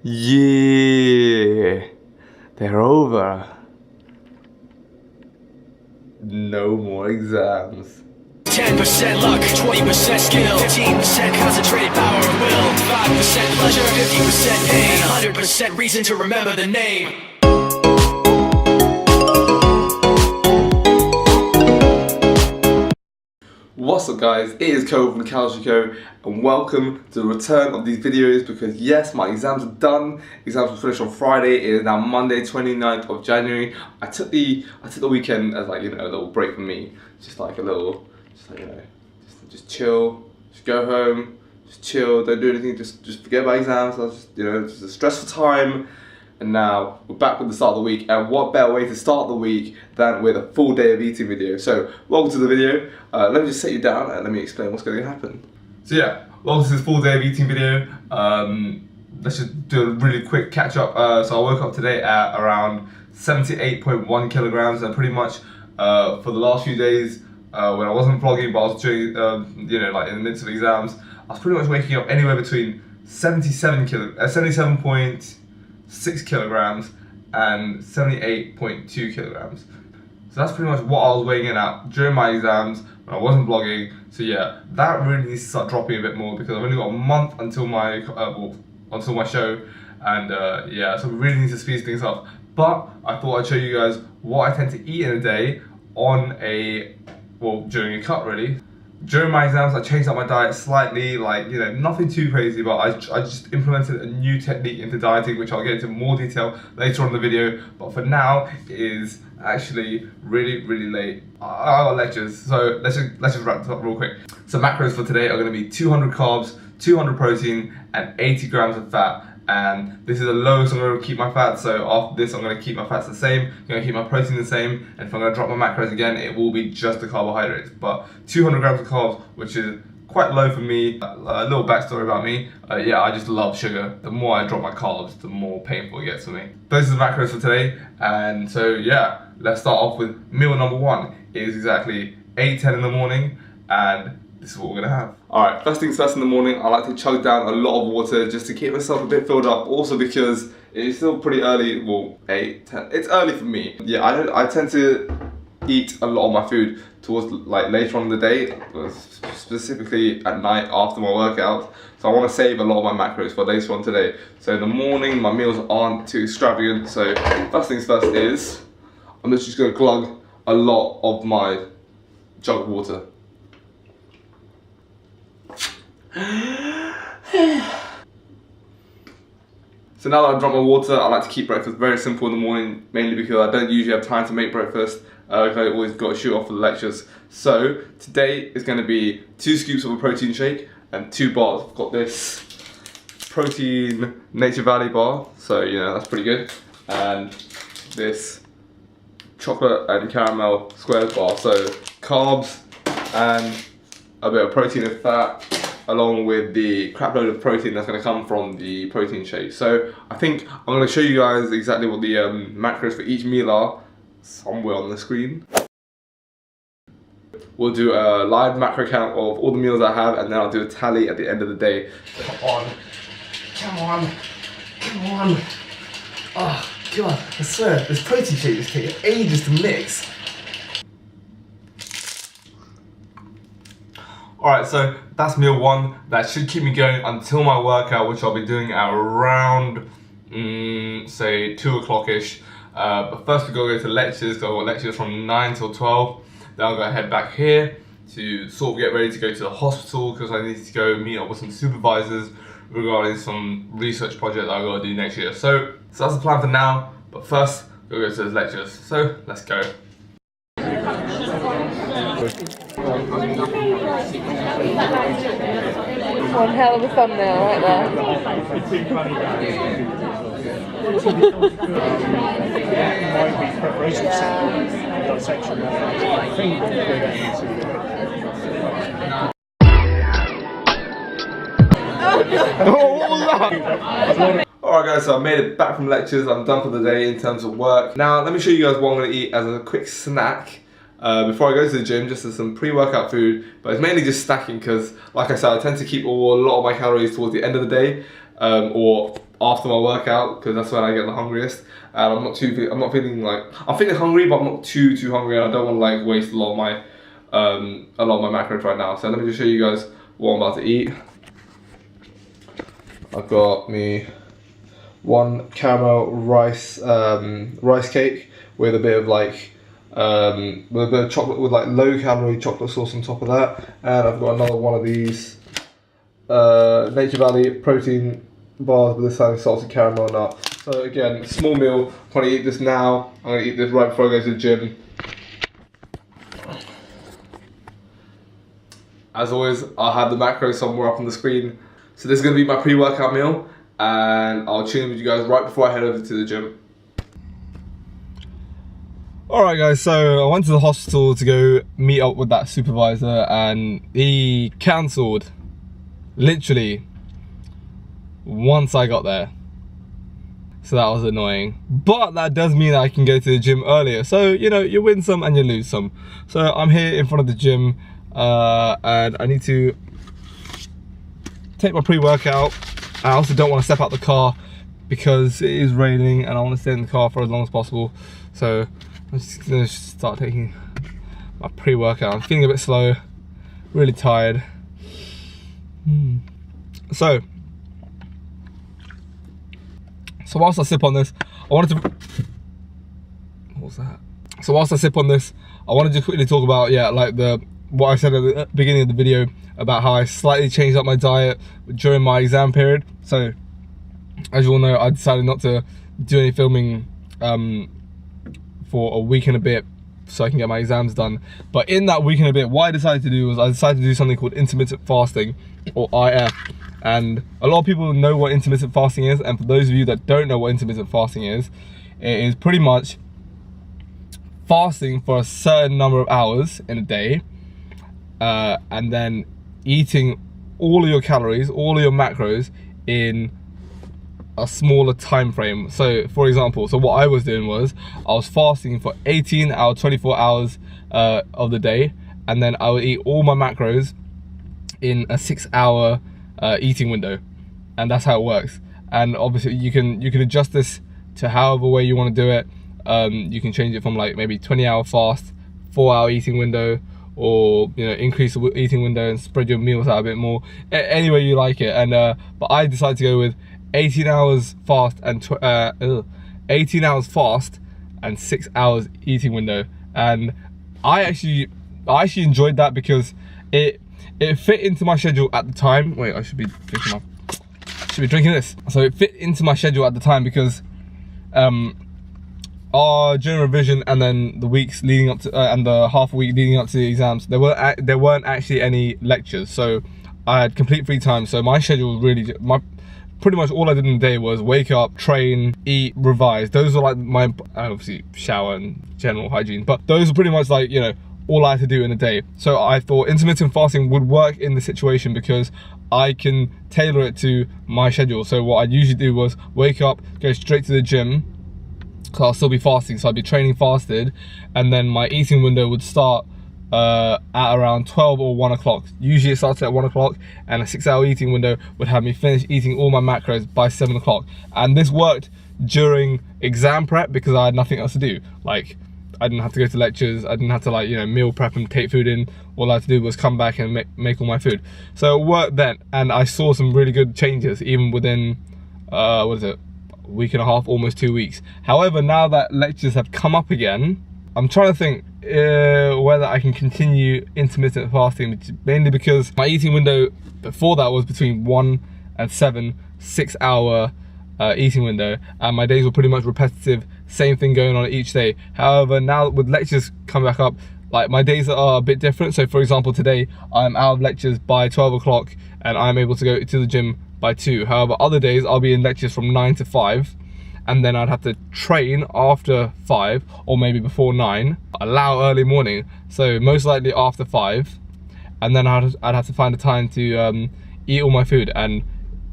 Yeah, they're over. No more exams. 10% luck, 20% skill, 15% concentrated power of will, 5% pleasure, 50% pain, 100% reason to remember the name. What's up guys, it is Ko from Kaush&Ko and welcome to the return of these videos because yes, my exams are done. Exams will finish on Friday. It is now Monday 29th of January. I took the weekend as like, you know, a little break for me. Just like just chill, just go home, just chill, don't do anything, just forget about exams. I was just, you know, just a stressful time. And now we're back with the start of the week, and what better way to start the week than with a full day of eating video. So welcome to the video. Let me just set you down and let me explain what's going to happen. So yeah, welcome to this full day of eating video. Let's just do a really quick catch up. So I woke up today at around 78.1 kilograms, and pretty much for the last few days when I wasn't vlogging but I was doing, you know, like in the midst of exams, I was pretty much waking up anywhere between 77.6 kilograms and 78.2 kilograms. So that's pretty much what I was weighing in at during my exams when I wasn't vlogging. So yeah, that really needs to start dropping a bit more because I've only got a month until my until my show, and yeah, so we really need to speed things up. But I thought I'd show you guys what I tend to eat in a day during a cut really. During my exams, I changed up my diet slightly, like, you know, nothing too crazy, but I just implemented a new technique into dieting, which I'll get into more detail later on in the video. But for now, it is actually really late. I got lectures, so let's just wrap this up real quick. So macros for today are going to be 200 carbs, 200 protein, and 80 grams of fat. And this is the lowest I'm going to keep my fat, so after this I'm going to keep my fats the same, I'm going to keep my protein the same, and if I'm going to drop my macros again, it will be just the carbohydrates. But 200 grams of carbs, which is quite low for me. A little backstory about me, yeah, I just love sugar. The more I drop my carbs, the more painful it gets for me. Those are the macros for today, and so yeah, let's start off with meal number one. It is exactly 8:10 in the morning, and this is what we're gonna have. Alright, first things first in the morning, I like to chug down a lot of water just to keep myself a bit filled up. Also because it's still pretty early, well, 8, 10, it's early for me. Yeah, I tend to eat a lot of my food towards like later on in the day, specifically at night after my workout. So I want to save a lot of my macros for later on today. So in the morning, my meals aren't too extravagant. So first things first is, I'm just gonna glug a lot of my jug of water. So now that I've drunk my water, I like to keep breakfast very simple in the morning, mainly because I don't usually have time to make breakfast. I always got to shoot off for the lectures. So today is going to be 2 scoops of a protein shake and 2 bars. I've got this protein Nature Valley bar, so you know that's pretty good, and this chocolate and caramel squares bar. So carbs and a bit of protein and fat, along with the crap load of protein that's going to come from the protein shake. So I think I'm going to show you guys exactly what the macros for each meal are somewhere on the screen. We'll do a live macro count of all the meals I have, and then I'll do a tally at the end of the day. Come on, come on, come on. Oh god, I swear, this protein shake is taking ages to mix. Alright, so that's meal one. That should keep me going until my workout, which I'll be doing at around, say 2 o'clock-ish. But first we gotta go to lectures, so I've got lectures from 9 till 12. Then I'll go head back here to sort of get ready to go to the hospital because I need to go meet up with some supervisors regarding some research project that I've got to do next year. So that's the plan for now, but first we'll go to those lectures. So let's go. One hell of a thumbnail right there. Alright guys, so I made it back from lectures. I'm done for the day in terms of work. Now let me show you guys what I'm going to eat as a quick snack. Before I go to the gym, just as some pre-workout food, but it's mainly just snacking because, like I said, I tend to keep a lot of my calories towards the end of the day, or after my workout, because that's when I get the hungriest. And I'm feeling hungry, but I'm not too hungry, and I don't want to like waste a lot of my macros right now. So let me just show you guys what I'm about to eat. I've got me one caramel rice cake with a bit of like with a bit of chocolate, with like low calorie chocolate sauce on top of that, and I've got another one of these Nature Valley protein bars with this time salted caramel nut. So again, small meal. I'm gonna eat this now. I'm gonna eat this right before I go to the gym. As always, I'll have the macros somewhere up on the screen. So this is gonna be my pre-workout meal, and I'll tune in with you guys right before I head over to the gym. Alright guys, so I went to the hospital to go meet up with that supervisor, and he cancelled literally once I got there. So that was annoying. But that does mean that I can go to the gym earlier. So, you know, you win some and you lose some. So I'm here in front of the gym, and I need to take my pre-workout. I also don't want to step out the car because it is raining and I want to stay in the car for as long as possible. So I'm just gonna start taking my pre-workout. I'm feeling a bit slow, really tired. So whilst I sip on this, what was that? So whilst I sip on this, I wanted to quickly talk about, like what I said at the beginning of the video about how I slightly changed up my diet during my exam period. So as you all know, I decided not to do any filming for a week and a bit so I can get my exams done. But in that week and a bit, what I decided to do was I decided to do something called intermittent fasting, or IF. And a lot of people know what intermittent fasting is, and for those of you that don't know what intermittent fasting is, it is pretty much fasting for a certain number of hours in a day, and then eating all of your calories, all of your macros in a smaller time frame. So for example, what I was doing was I was fasting for 18 out of 24 hours of the day, and then I would eat all my macros in a 6-hour eating window, and that's how it works. And obviously you can adjust this to however way you want to do it. You can change it from like maybe 20-hour fast, 4-hour eating window, or you know, increase the eating window and spread your meals out a bit more. Any way you like it. And but I decided to go with 18 hours fast and 18 hours fast and 6 hours eating window. And I actually enjoyed that because it fit into my schedule at the time. Wait, I should be drinking this. So it fit into my schedule at the time because our general revision and then the weeks leading up to and the half a week leading up to the exams, there weren't actually any lectures, so I had complete free time. So my schedule was really pretty much all I did in the day was wake up, train, eat, revise. Those were like my, obviously shower and general hygiene, but those are pretty much like, you know, all I had to do in a day. So I thought intermittent fasting would work in the situation because I can tailor it to my schedule. So what I'd usually do was wake up, go straight to the gym, because I'll still be fasting, so I'd be training fasted, and then my eating window would start at around 12 or 1 o'clock. Usually it starts at 1 o'clock, and a 6-hour eating window would have me finish eating all my macros by 7 o'clock. And this worked during exam prep because I had nothing else to do. Like, I didn't have to go to lectures, I didn't have to, like, you know, meal prep and take food in. All I had to do was come back and make all my food. So it worked then, and I saw some really good changes even within, what is it, a week and a half, almost 2 weeks. However, now that lectures have come up again, I'm trying to think whether I can continue intermittent fasting, mainly because my eating window before that was between 1 and 7, 6-hour eating window, and my days were pretty much repetitive, same thing going on each day. However, now with lectures coming back up, like, my days are a bit different. So for example, today I'm out of lectures by 12 o'clock and I'm able to go to the gym by 2. However, other days I'll be in lectures from 9 to 5, and then I'd have to train after 5 or maybe before 9, allow early morning, so most likely after 5, and then I'd have to find a time to eat all my food. And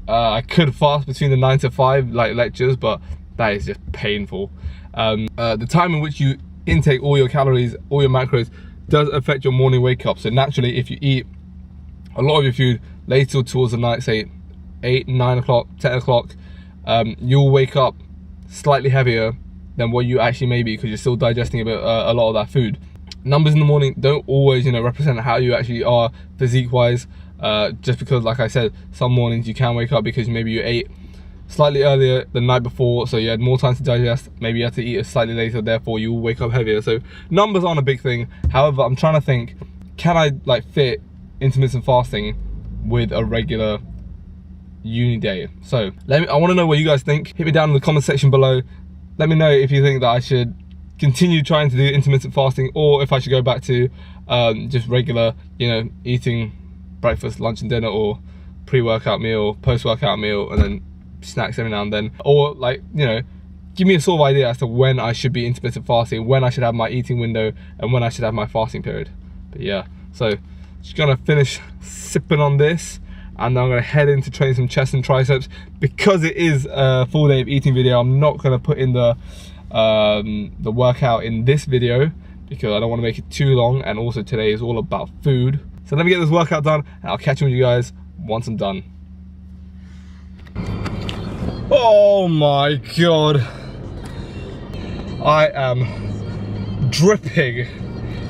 I could fast between the 9 to 5 like lectures, but that is just painful. The time in which you intake all your calories, all your macros, does affect your morning wake up. So naturally, if you eat a lot of your food later towards the night, say 8, 9 o'clock, 10 o'clock, you'll wake up slightly heavier than what you actually may be, because you're still digesting a lot of that food. Numbers in the morning don't always, you know, represent how you actually are physique wise, just because, like I said, some mornings you can wake up because maybe you ate slightly earlier the night before, so you had more time to digest. Maybe you had to eat slightly later, therefore you will wake up heavier. So numbers aren't a big thing. However, I'm trying to think, can I like fit intermittent fasting with a regular uni day? So I want to know what you guys think. Hit me down in the comment section below. Let me know if you think that I should continue trying to do intermittent fasting, or if I should go back to just regular, you know, eating breakfast, lunch and dinner, or pre-workout meal, post-workout meal, and then snacks every now and then. Or, like, you know, give me a sort of idea as to when I should be intermittent fasting, when I should have my eating window, and when I should have my fasting period. But yeah, so just gonna finish sipping on this, and then I'm gonna head into train some chest and triceps. Because it is a full day of eating video, I'm not gonna put in the workout in this video because I don't want to make it too long, and also today is all about food. So let me get this workout done, and I'll catch you with you guys once I'm done. Oh my god, I am dripping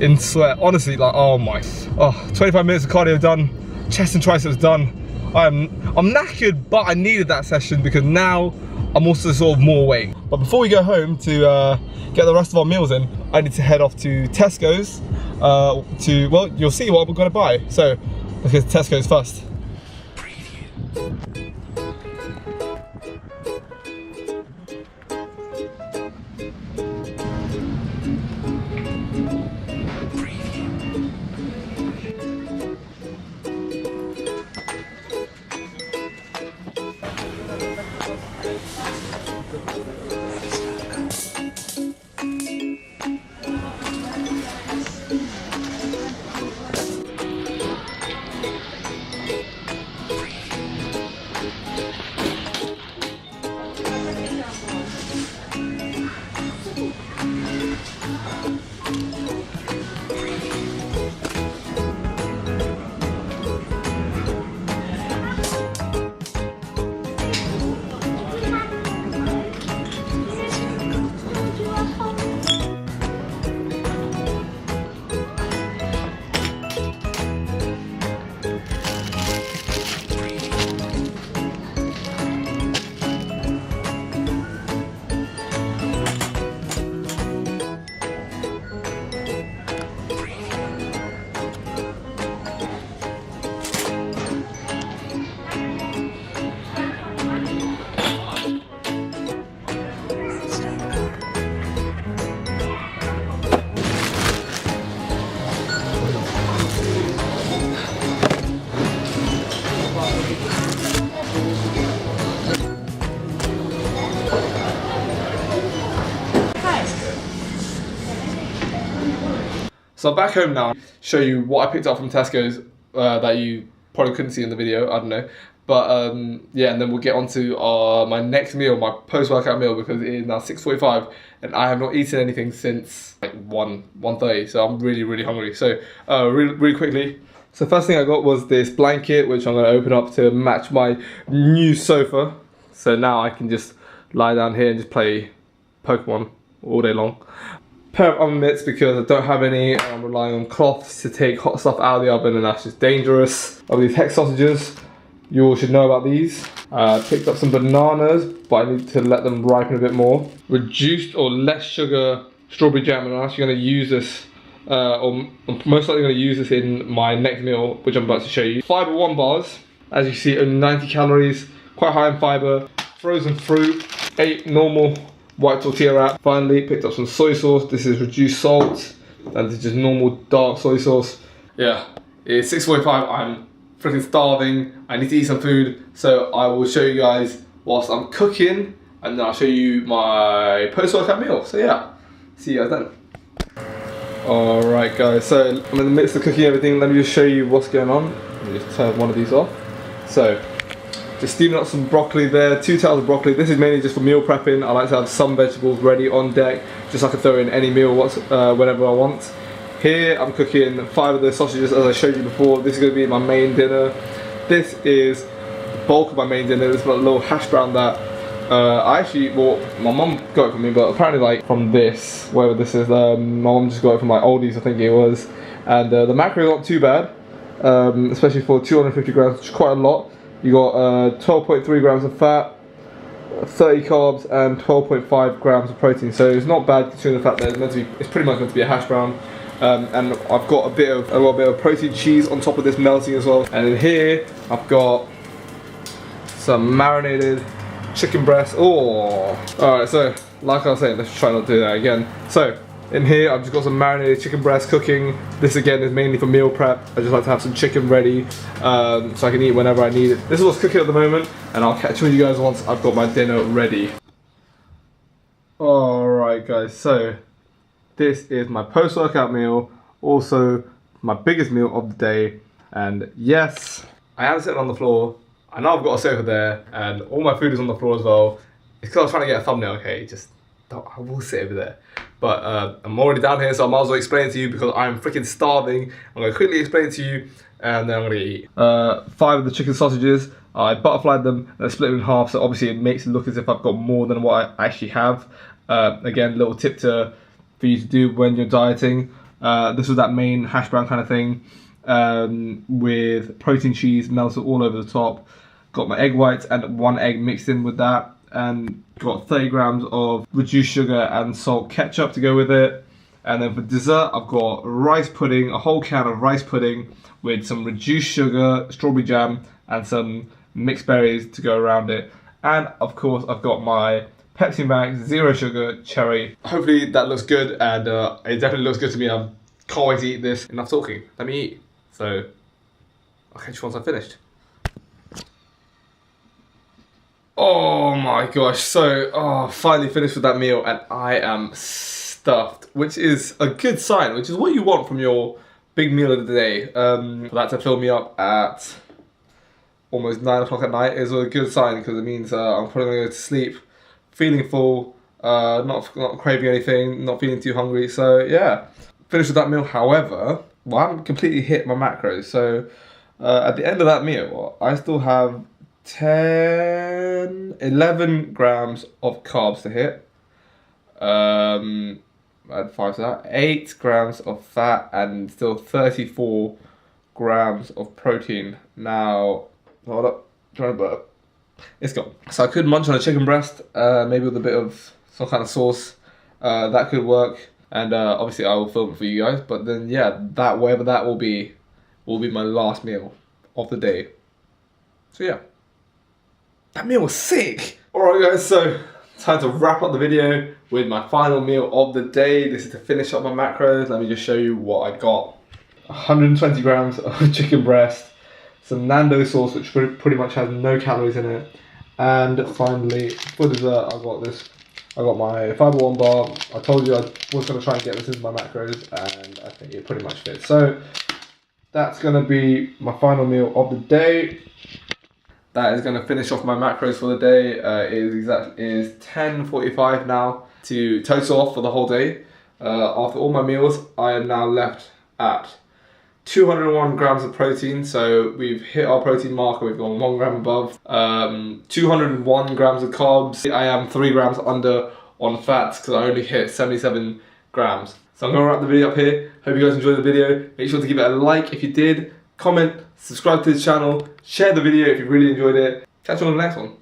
in sweat, honestly. Like, oh my, 25 minutes of cardio done, chest and triceps done. I'm knackered, but I needed that session because now I'm also sort of more awake. But before we go home to get the rest of our meals in, I need to head off to Tesco's well, you'll see what we're gonna buy. So let's get to Tesco's first. So I'm back home now. Show you what I picked up from Tesco's that you probably couldn't see in the video. I don't know, but yeah, and then we'll get on to my next meal, my post-workout meal, because it is now 6:45 and I have not eaten anything since like 1:30. So I'm really hungry. So really quickly. So first thing I got was this blanket, which I'm going to open up to match my new sofa. So now I can just lie down here and just play Pokemon all day long. Pair of oven mitts because I don't have any, and I'm relying on cloths to take hot stuff out of the oven, and that's just dangerous. Of these hex sausages, you all should know about these. Picked up some bananas, but I need to let them ripen a bit more. Reduced or less sugar strawberry jam, and I'm actually going to use this, or I'm most likely going to use this in my next meal, which I'm about to show you. Fiber 1 bars, as you see, only 90 calories, quite high in fiber. Frozen fruit, 8 normal white tortilla wrap. Finally, picked up some soy sauce. This is reduced salt, and this is just normal dark soy sauce. Yeah, it's 6:45. I'm freaking starving. I need to eat some food, so I will show you guys whilst I'm cooking, and then I'll show you my post-workout meal. So yeah, see you guys then. Alright guys, so I'm in the midst of cooking everything. Let me just show you what's going on. Let me just turn one of these off. So, just steaming up some broccoli there, 2 tails of broccoli. This is mainly just for meal prepping. I like to have some vegetables ready on deck, just so I can throw in any meal whenever I want. Here I'm cooking 5 of the sausages as I showed you before. This is going to be my main dinner. This is the bulk of my main dinner. This is a little hash brown that I actually, well, my mum got it for me, but apparently like from this, whatever this is, my mum just got it from like Aldi's, I think it was. And the macro is not too bad, especially for 250 grams, which is quite a lot. You got 12.3 grams of fat, 30 carbs, and 12.5 grams of protein. So it's not bad considering the fact that it's pretty much meant to be a hash brown. And I've got a little bit of protein cheese on top of this melting as well. And in here, I've got some marinated chicken breast. Oh, alright, so like I was saying, let's try not to do that again. So in here I've just got some marinated chicken breast cooking. This again is mainly for meal prep. I just like to have some chicken ready so I can eat whenever I need it. This is what's cooking at the moment, and I'll catch you guys once I've got my dinner ready. Alright guys, so this is my post-workout meal, also my biggest meal of the day. And yes, I am sitting on the floor. I know I've got a sofa there, and all my food is on the floor as well. It's because I was trying to get a thumbnail, okay? I will sit over there. But I'm already down here, so I might as well explain it to you because I'm freaking starving. I'm going to quickly explain it to you, and then I'm going to eat. 5 of the chicken sausages, I butterflied them and I split them in half, so obviously it makes it look as if I've got more than what I actually have. Again, little tip for you to do when you're dieting. This was that main hash brown kind of thing, with protein cheese melted all over the top. Got my egg whites and 1 egg mixed in with that, and got 30 grams of reduced sugar and salt ketchup to go with it. And then for dessert, I've got rice pudding, a whole can of rice pudding with some reduced sugar, strawberry jam, and some mixed berries to go around it. And of course, I've got my Pepsi Max Zero Sugar Cherry. Hopefully that looks good, and it definitely looks good to me. I can't wait to eat this. Enough talking, let me eat. So I'll catch you once I've finished. Oh my gosh, so finally finished with that meal, and I am stuffed, which is a good sign, which is what you want from your big meal of the day. For that to fill me up at almost 9 o'clock at night is a good sign, because it means I'm probably going to go to sleep feeling full, not craving anything, not feeling too hungry. So yeah, finished with that meal. However, well, I haven't completely hit my macros, so at the end of that meal, I still have 11 grams of carbs to hit. Add 5 to that. 8 grams of fat and still 34 grams of protein. Now, hold up, trying to burp. It's gone. So I could munch on a chicken breast, maybe with a bit of some kind of sauce. That could work, and obviously I will film it for you guys. But then yeah, whatever that will be my last meal of the day. So yeah. That meal was sick! Alright guys, so time to wrap up the video with my final meal of the day. This is to finish up my macros. Let me just show you what I got. 120 grams of chicken breast, some Nando sauce, which pretty much has no calories in it, and finally, for dessert, I got my Fiber One bar. I told you I was going to try and get this into my macros, and I think it pretty much fits. So that's going to be my final meal of the day. That is going to finish off my macros for the day. It is 10:45 now to total off for the whole day. After all my meals, I am now left at 201 grams of protein. So we've hit our protein marker. We've gone 1 gram above. 201 grams of carbs. I am 3 grams under on fats because I only hit 77 grams. So I'm going to wrap the video up here. Hope you guys enjoyed the video. Make sure to give it a like if you did. Comment, subscribe to the channel, share the video if you really enjoyed it. Catch you on the next one.